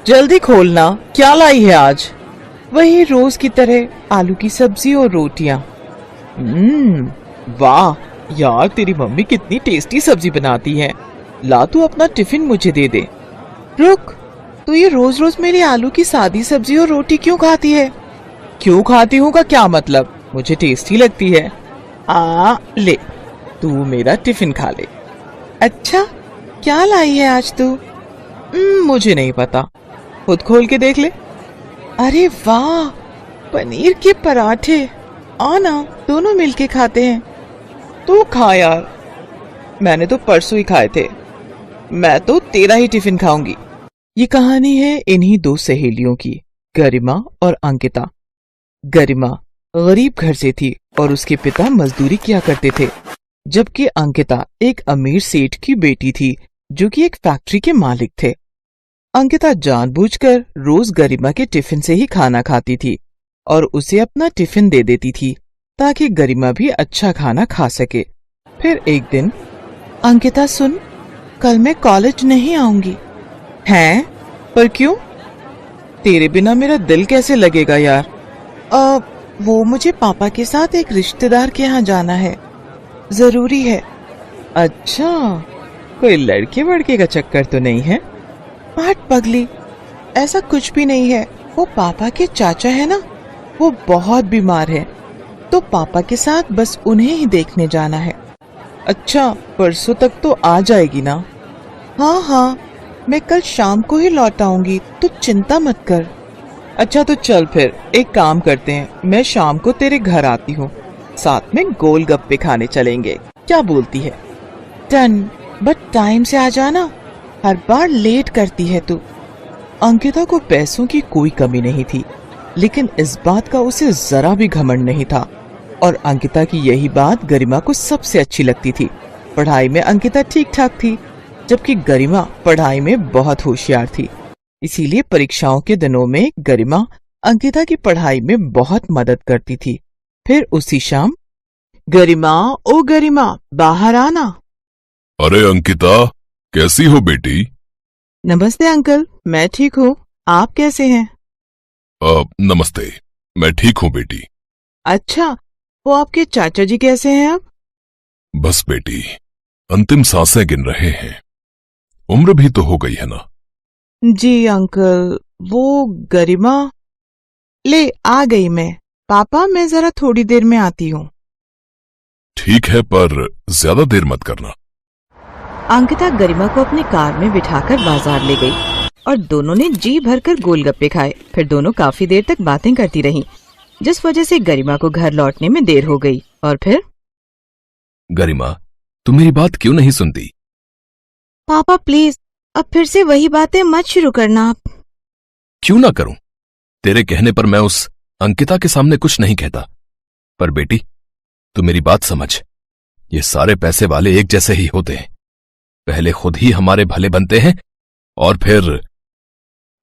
जल्दी खोलना, क्या लाई है आज? वही रोज की तरह आलू की सब्जी और रोटियां। वाह यार, तेरी मम्मी कितनी टेस्टी सब्जी बनाती है। ला तू अपना टिफिन मुझे दे दे। रुक, तू ये रोज रोज मेरी आलू की सादी सब्जी और रोटी क्यों खाती है? क्यों खाती हूँ का क्या मतलब? मुझे टेस्टी लगती है। ले, तू मेरा टिफिन खा ले। अच्छा, क्या लाई है आज तू? मुझे नहीं पता, खुद खोल के देख ले। अरे वाह, पनीर के पराठे। आना, दोनों मिलके खाते हैं। तू खा यार, मैंने तो परसों ही खाए थे। मैं तो तेरा ही टिफिन खाऊंगी। ये कहानी है इन्हीं दो सहेलियों की, गरिमा और अंकिता। गरिमा गरीब घर से थी और उसके पिता मजदूरी किया करते थे, जबकि अंकिता एक अमीर सेठ की बेटी थी जो कि एक फैक्ट्री के मालिक थे। अंकिता जानबूझकर रोज गरिमा के टिफिन से ही खाना खाती थी और उसे अपना टिफिन दे देती थी ताकि गरिमा भी अच्छा खाना खा सके। फिर एक दिन, अंकिता सुन, कल मैं कॉलेज नहीं आऊंगी। हैं? पर क्यों? तेरे बिना मेरा दिल कैसे लगेगा यार? वो मुझे पापा के साथ एक रिश्तेदार के यहाँ जाना है, जरूरी है। अच्छा, कोई लड़के वड़के का चक्कर तो नहीं है? हट पगली, ऐसा कुछ भी नहीं है। वो पापा के चाचा है ना, वो बहुत बीमार है, तो पापा के साथ बस उन्हें ही देखने जाना है। अच्छा, परसों तक तो आ जाएगी ना? हाँ हाँ, मैं कल शाम को ही लौट आऊंगी, तो चिंता मत कर। अच्छा तो चल फिर एक काम करते हैं, मैं शाम को तेरे घर आती हूँ, साथ में गोलगप्पे खाने चलेंगे, क्या बोलती है? डन, बट टाइम से आ जाना, हर बार लेट करती है तू। अंकिता को पैसों की कोई कमी नहीं थी, लेकिन इस बात का उसे जरा भी घमंड नहीं था और अंकिता की यही बात गरिमा को सबसे अच्छी लगती थी। पढ़ाई में अंकिता ठीक ठाक थी, जबकि गरिमा पढ़ाई में बहुत होशियार थी। इसीलिए परीक्षाओं के दिनों में गरिमा अंकिता की पढ़ाई में बहुत मदद करती थी। फिर उसी शाम, गरिमा, ओ गरिमा, बाहर आना। अरे अंकिता, कैसी हो बेटी? नमस्ते अंकल, मैं ठीक हूँ, आप कैसे हैं? नमस्ते, मैं ठीक हूँ बेटी। अच्छा, वो आपके चाचा जी कैसे हैं अब? बस बेटी, अंतिम सांसें गिन रहे हैं। उम्र भी तो हो गई है ना। जी अंकल, वो गरिमा। ले, आ गई मैं। पापा, मैं जरा थोड़ी देर में आती हूँ। ठीक है, पर ज्यादा देर मत करना। अंकिता गरिमा को अपनी कार में बिठाकर बाजार ले गई और दोनों ने जी भरकर गोलगप्पे खाए। फिर दोनों काफी देर तक बातें करती रहीं, जिस वजह से गरिमा को घर लौटने में देर हो गई। और फिर गरिमा, तुम मेरी बात क्यों नहीं सुनती? पापा प्लीज, अब फिर से वही बातें मत शुरू करना आप। क्यों ना करूं? तेरे कहने पर मैं उस अंकिता के सामने कुछ नहीं कहता, पर बेटी तू मेरी बात समझ, ये सारे पैसे वाले एक जैसे ही होते हैं। पहले खुद ही हमारे भले बनते हैं और फिर।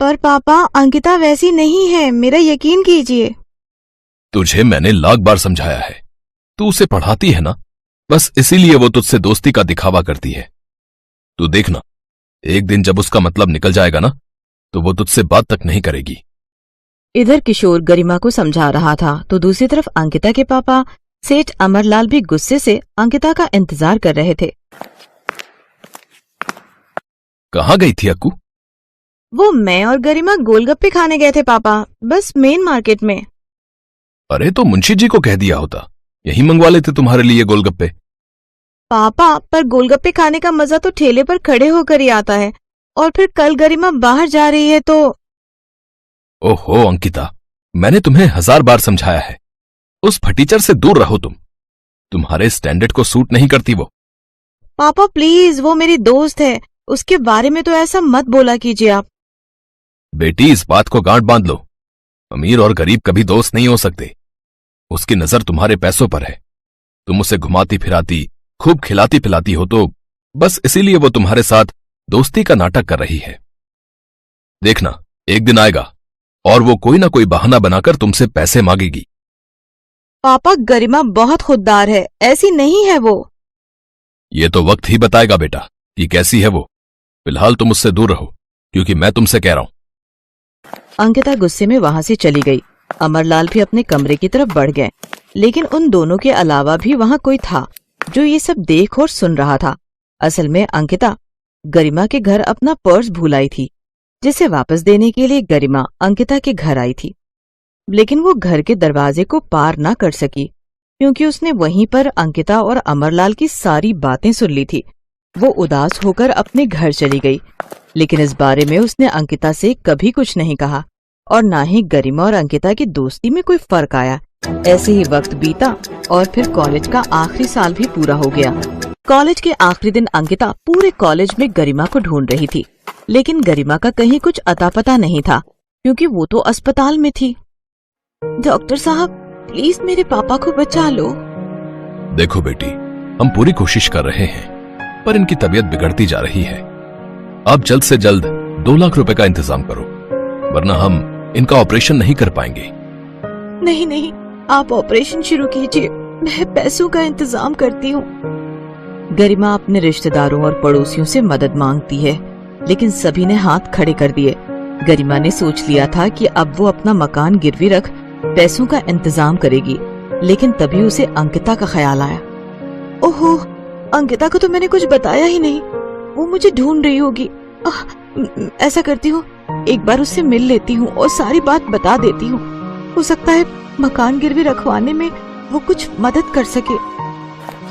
पर पापा, अंकिता वैसी नहीं है, मेरा यकीन कीजिए। तुझे मैंने लाख बार समझाया है, तू उसे पढ़ाती है ना, बस इसीलिए वो तुझसे दोस्ती का दिखावा करती है। तू देखना, एक दिन जब उसका मतलब निकल जाएगा ना, तो वो तुझसे बात तक नहीं करेगी। इधर किशोर गरिमा को समझा रहा था, तो दूसरी तरफ अंकिता के पापा सेठ अमरलाल भी गुस्से से अंकिता का इंतजार कर रहे थे। कहाँ गई थी अक्कू? वो मैं और गरिमा गोलगप्पे खाने गए थे पापा, बस मेन मार्केट में। अरे तो मुंशी जी को कह दिया होता, यही मंगवा लेते तुम्हारे लिए गोलगप्पे। पापा, पर गोलगप्पे खाने का मजा तो ठेले पर खड़े होकर ही आता है, और फिर कल गरिमा बाहर जा रही है तो। ओहो अंकिता, मैंने तुम्हें 1000 बार समझाया है, उस फटीचर से दूर रहो तुम। तुम्हारे स्टैंडर्ड को सूट नहीं करती वो। पापा प्लीज, वो मेरी दोस्त है, उसके बारे में तो ऐसा मत बोला कीजिए आप। बेटी, इस बात को गांठ बांध लो, अमीर और गरीब कभी दोस्त नहीं हो सकते। उसकी नजर तुम्हारे पैसों पर है। तुम उसे घुमाती फिराती, खूब खिलाती पिलाती हो, तो बस इसीलिए वो तुम्हारे साथ दोस्ती का नाटक कर रही है। देखना, एक दिन आएगा और वो कोई ना कोई बहाना बनाकर तुमसे पैसे मांगेगी। पापा, गरिमा बहुत खुददार है, ऐसी नहीं है वो। ये तो वक्त ही बताएगा बेटा कि कैसी है वो। फिलहाल तुम उससे दूर रहो, क्योंकि मैं तुमसे कह रहा हूं, अंकिता गुस्से में वहाँ से चली गई। अमरलाल भी अपने कमरे की तरफ बढ़ गए, लेकिन उन दोनों के अलावा भी वहाँ कोई था जो ये सब देख और सुन रहा था। असल में अंकिता गरिमा के घर अपना पर्स भूल आई थी, जिसे वापस देने के लिए गरिमा अंकिता के घर आई थी। लेकिन वो घर के दरवाजे को पार न कर सकी, क्योंकि उसने वहीं पर अंकिता और अमरलाल की सारी बातें सुन ली थी। वो उदास होकर अपने घर चली गई, लेकिन इस बारे में उसने अंकिता से कभी कुछ नहीं कहा और ना ही गरिमा और अंकिता की दोस्ती में कोई फर्क आया। ऐसे ही वक्त बीता और फिर कॉलेज का आखिरी साल भी पूरा हो गया। कॉलेज के आखिरी दिन अंकिता पूरे कॉलेज में गरिमा को ढूंढ रही थी, लेकिन गरिमा का कहीं कुछ अता पता नहीं था, क्योंकि वो तो अस्पताल में थी। डॉक्टर साहब, प्लीज मेरे पापा को बचा लो। देखो बेटी, हम पूरी कोशिश कर रहे हैं, पर इनकी तबीयत बिगड़ती जा रही है। आप जल्द से जल्द 2 लाख रुपए का इंतजाम करो, वरना हम इनका ऑपरेशन नहीं कर पाएंगे। नहीं नहीं, आप ऑपरेशन शुरू कीजिए, मैं पैसों का इंतजाम करती हूँ। गरिमा अपने रिश्तेदारों और पड़ोसियों से मदद मांगती है, लेकिन सभी ने हाथ खड़े कर दिए। गरिमा ने सोच लिया था कि अब वो अपना मकान गिरवी रख पैसों का इंतजाम करेगी, लेकिन तभी उसे अंकिता का ख्याल आया। ओहो, अंकिता को तो मैंने कुछ बताया ही नहीं, वो मुझे ढूंढ रही होगी। ऐसा करती हूँ, एक बार उससे मिल लेती हूँ और सारी बात बता देती हूँ। हो सकता है मकान गिरवी रखवाने में वो कुछ मदद कर सके।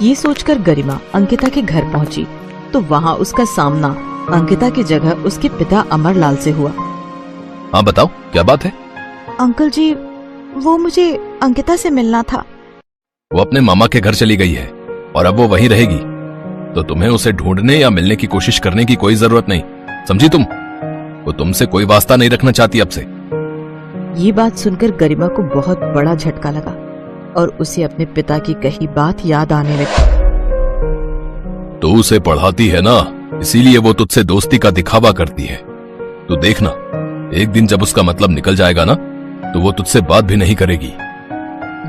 ये सोचकर गरिमा अंकिता के घर पहुंची तो वहाँ उसका सामना अंकिता की जगह उसके पिता अमरलाल से हुआ। हाँ बताओ, क्या बात है? अंकल जी, वो मुझे अंकिता से मिलना था। वो अपने मामा के घर चली गई है और अब वो वहीं रहेगी, तो तुम्हें उसे ढूंढने या मिलने की कोशिश करने की कोई जरूरत नहीं, समझी तुम? वो तुमसे कोई वास्ता नहीं रखना चाहती अब से। ये बात सुनकर गरिमा को बहुत बड़ा झटका लगा और उसे अपने पिता की कही बात याद आने लगी। तो उसे पढ़ाती है ना, इसीलिए वो तुझसे दोस्ती का दिखावा करती है। तो देखना, एक दिन जब उसका मतलब निकल जाएगा ना, तो वो तुझसे बात भी नहीं करेगी।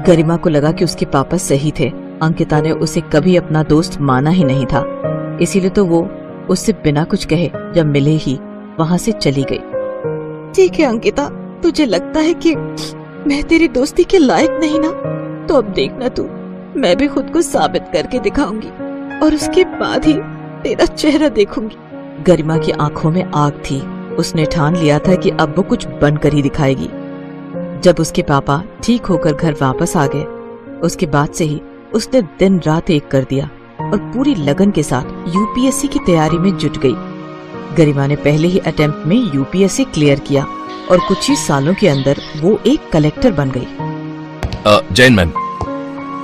गरिमा को लगा कि उसके पापा सही थे। अंकिता ने उसे कभी अपना दोस्त माना ही नहीं था, इसीलिए तो वो उससे बिना कुछ कहे जब मिले ही वहाँ से चली गई। ठीक है अंकिता, तुझे लगता है कि मैं तेरी दोस्ती के लायक नहीं ना, तो अब देखना तू, मैं भी खुद को साबित करके दिखाऊंगी और उसके बाद ही तेरा चेहरा देखूंगी। गरिमा की आंखों में आग थी। उसने ठान लिया था कि अब वो कुछ बनकर ही दिखाएगी। जब उसके पापा ठीक होकर घर वापस आ गए, उसके बाद से ही उसने दिन रात एक कर दिया और पूरी लगन के साथ यूपीएससी की तैयारी में जुट गई। गरिमा ने पहले ही अटेम्प्ट में यूपीएससी क्लियर किया और कुछ ही सालों के अंदर वो एक कलेक्टर बन गई। जैन मैम।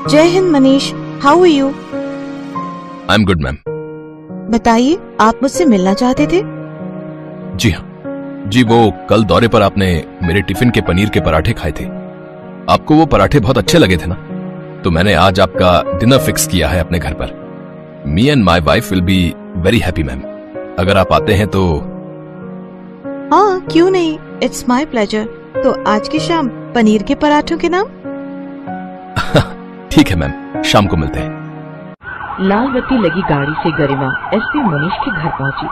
जय Hind Manish, how are you? I am good ma'am. बताइए, आप मुझसे मिलना चाहते थे? जी हाँ जी, वो कल दौरे पर आपने मेरे टिफिन के पनीर के पराठे खाए थे। आपको वो पराठे बहुत अच्छे लगे थे ना, तो मैंने आज आपका डिनर फिक्स किया है अपने घर पर। Me and my wife will be very happy ma'am, अगर आप आते हैं तो। हाँ, क्यों नहीं, इट्स माई प्लेजर। तो आज की शाम पनीर के पराठों के नाम? ठीक है मैम, शाम को मिलते हैं। लाल बत्ती लगी गाड़ी से गरिमा एसपी मनीष के घर पहुंची।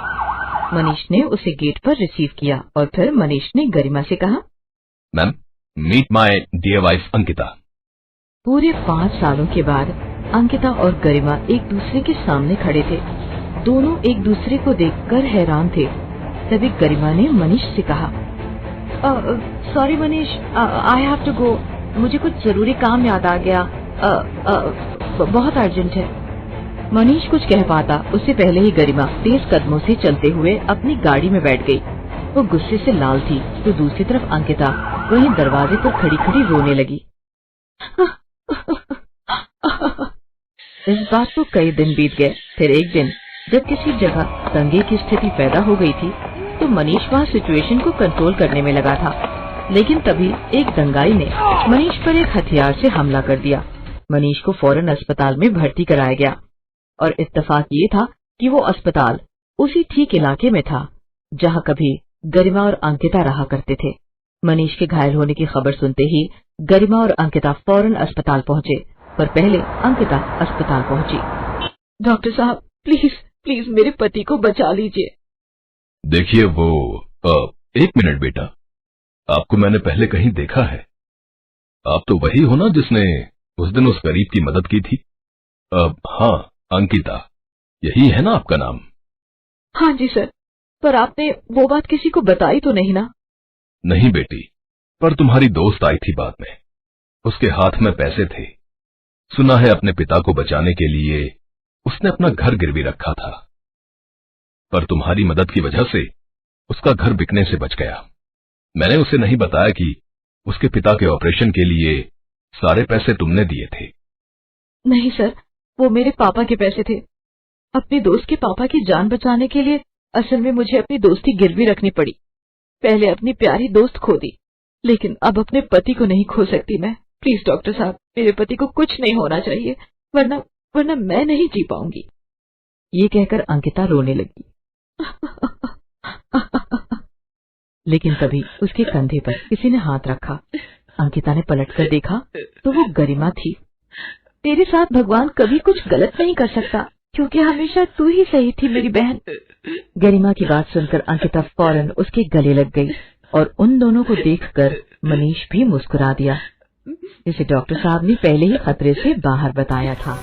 मनीष ने उसे गेट पर रिसीव किया और फिर मनीष ने गरिमा से कहा, ma'am, meet my dear wife Ankita. पूरे 5 सालों के बाद अंकिता और गरिमा एक दूसरे के सामने खड़े थे। दोनों एक दूसरे को देखकर हैरान थे। तभी गरिमा ने मनीष से कहा, sorry Manish, I have to go, मुझे कुछ जरूरी काम याद आ गया, बहुत अर्जेंट है। मनीष कुछ कह पाता उससे पहले ही गरिमा तेज कदमों से चलते हुए अपनी गाड़ी में बैठ गई। वो गुस्से से लाल थी, तो दूसरी तरफ अंकिता वहीं दरवाजे पर खड़ी खड़ी रोने लगी। इस बात को कई दिन बीत गए। फिर एक दिन जब किसी जगह दंगे की स्थिति पैदा हो गई थी, तो मनीष वहाँ सिचुएशन को कंट्रोल करने में लगा था। लेकिन तभी एक दंगाई ने मनीष पर एक हथियार से हमला कर दिया। मनीष को फौरन अस्पताल में भर्ती कराया गया और इत्तेफाक ये था कि वो अस्पताल उसी ठीक इलाके में था जहाँ कभी गरिमा और अंकिता रहा करते थे। मनीष के घायल होने की खबर सुनते ही गरिमा और अंकिता फौरन अस्पताल पहुँचे, पर पहले अंकिता अस्पताल पहुँची। डॉक्टर साहब, प्लीज प्लीज मेरे पति को बचा लीजिए। देखिए वो 1 मिनट बेटा, आपको मैंने पहले कहीं देखा है। आप तो वही हो ना जिसने उस दिन उस गरीब की मदद की थी? हाँ, अंकिता, यही है ना आपका नाम? हाँ जी सर, पर आपने वो बात किसी को बताई तो नहीं ना? नहीं बेटी, पर तुम्हारी दोस्त आई थी बाद में। उसके हाथ में पैसे थे। सुना है अपने पिता को बचाने के लिए उसने अपना घर गिरवी रखा था, पर तुम्हारी मदद की वजह से उसका घर बिकने से बच गया। मैंने उसे नहीं बताया कि उसके पिता के ऑपरेशन के लिए सारे पैसे तुमने दिए थे। नहीं सर, वो मेरे पापा के पैसे थे। अपने दोस्त के पापा की जान बचाने के लिए असल में मुझे अपनी दोस्ती गिरवी रखनी पड़ी। पहले अपनी प्यारी दोस्त खो दी, लेकिन अब अपने पति को नहीं खो सकती मैं। प्लीज डॉक्टर साहब, मेरे पति को कुछ नहीं होना चाहिए, वरना मैं नहीं जी पाऊंगी। ये कहकर अंकिता रोने लगी। लेकिन तभी उसके कंधे पर किसी ने हाथ रखा। अंकिता ने पलटकर देखा तो वो गरिमा थी। तेरे साथ भगवान कभी कुछ गलत नहीं कर सकता, क्योंकि हमेशा तू ही सही थी मेरी बहन। गरिमा की बात सुनकर अंकिता फौरन उसके गले लग गई और उन दोनों को देखकर मनीष भी मुस्कुरा दिया, जिसे डॉक्टर साहब ने पहले ही खतरे से बाहर बताया था।